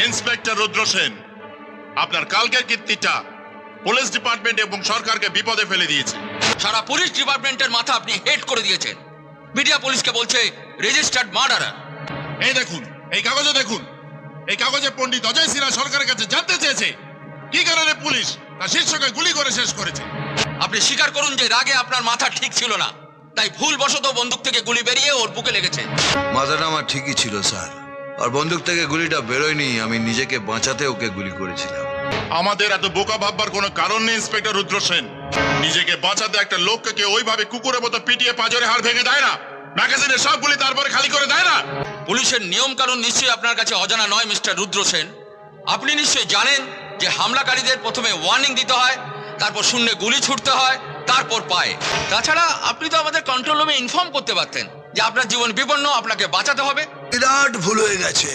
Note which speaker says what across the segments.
Speaker 1: Inspector রুদ্র সেন, আপনার কালকের কীর্তিটা police department এবং সরকারকে বিপদে ফেলে দিয়েছে।
Speaker 2: সারা পুলিশ ডিপার্টমেন্টের মাথা আপনি হেড করে দিয়েছেন। মিডিয়া পুলিশকে বলছে রেজিস্টার্ড মার্ডারার।
Speaker 1: এই দেখুন, এই কাগজে দেখুন, এই কাগজে পণ্ডিত অজয় সিনহা সরকারের কাছে জানতে চেয়েছে কি কারণে পুলিশ তার শীর্ষকে গুলি করে শেষ করেছে।
Speaker 2: আপনি স্বীকার করুন যে রাগে আপনার মাথা ঠিক ছিল না, তাই ভুলবশত বন্দুক থেকে গুলি বেরিয়ে ওর বুকে লেগেছে।
Speaker 3: মাথাটা আমার ঠিকই ছিল স্যার, আর বন্দুক থেকে গুলিটা বেরোয়নি, আমি নিজেকে বাঁচাতে ওকে গুলি করেছিলাম।
Speaker 1: আমাদের এত বোকা ভাববার কোনো কারণ নেই ইন্সপেক্টর রুদ্র সেন। নিজেকে বাঁচাতে একটা লোককে কেউ ওইভাবে কুকুরের মতো পিটিয়ে পাঁজরে হাড় ভেঙে দেয় না, ম্যাগাজিনের সব গুলি তারপরে খালি করে দেয় না।
Speaker 2: পুলিশের নিয়ম কানুন নিশ্চয়ই আপনার কাছে অজানা নয় মিস্টার রুদ্র সেন। আপনি নিশ্চয়ই জানেন যে হামলাকারীদের প্রথমে ওয়ার্নিং দিতে হয়, তারপর শূন্যে গুলি ছুটতে হয়, তারপর পায়ে। তাছাড়া আপনি তো আমাদের কন্ট্রোল রুমে ইনফর্ম করতে পারতেন যে আপনার জীবন বিপন্ন, আপনাকে বাঁচাতে হবে।
Speaker 3: বিরাট ভুল হয়ে গেছে।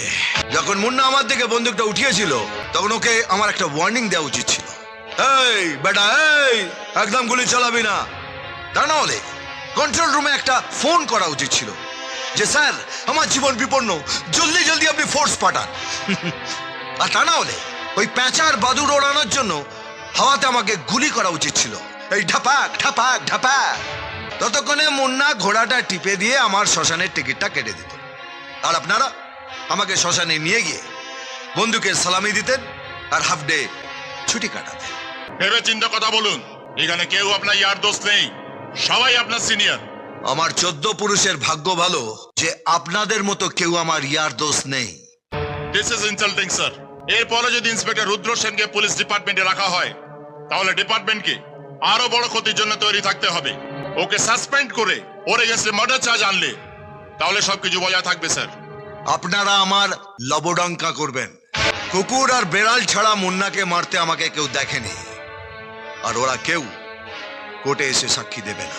Speaker 3: যখন মুন্না আমার দিকে বন্দুকটা উঠিয়েছিল তখন ওকে আমার একটা ওয়ার্নিং দেওয়া উচিত ছিল। এই বেটা, এই একদম গুলি চালাবি না। তা না হলে কন্ট্রোল রুমে একটা ফোন করা উচিত ছিল যে স্যার আমার জীবন বিপন্ন, জলদি জলদি আপনি ফোর্স পাঠান। আর তা না হলে ওই প্যাঁচার বাদুর ওড়ানোর জন্য হাওয়াতে আমাকে গুলি করা উচিত ছিল, এই ঢাপাক ঢাপাক ঢাপাক। ততক্ষণে মুন্না ঘোড়াটা টিপে দিয়ে আমার শ্মশানের টিকিটটা কেটে দিত, আর আপনারা আমাকে শ্মশানে নিয়ে গিয়ে বন্দুকের সালামি দিতেন আর হাফ ডে ছুটি কাটাতেন।
Speaker 1: ভেবে চিন্তা কথা বলুন, এখানে কেউ আপনার ইয়ার দোস্ত নেই, সবাই আপনার সিনিয়র।
Speaker 3: আমার 14 পুরুষের ভাগ্য ভালো যে আপনাদের মতো কেউ আমার ইয়ার দোস্ত নেই।
Speaker 1: This is insulting sir. এরপরে যদি ইন্সপেক্টর রুদ্র সেনকে পুলিশ ডিপার্টমেন্টে রাখা হয় তাহলে ডিপার্টমেন্টকে আরো বড় ক্ষতির জন্য তৈরি থাকতে হবে। ওকে সাসপেন্ড করে ওর এগেন্সটে মার্ডার চার্জ আনলে তাহলে সবকিছু বজায় থাকবে স্যার।
Speaker 3: আপনারা আমার লবডঙ্কা করবেন। কুকুর আর বেড়াল ছাড়া মুন্নাকে মারতে আমাকে কেউ দেখেনি, আর ওরা কেউ কোর্টে এসে সাক্ষী দেবে না।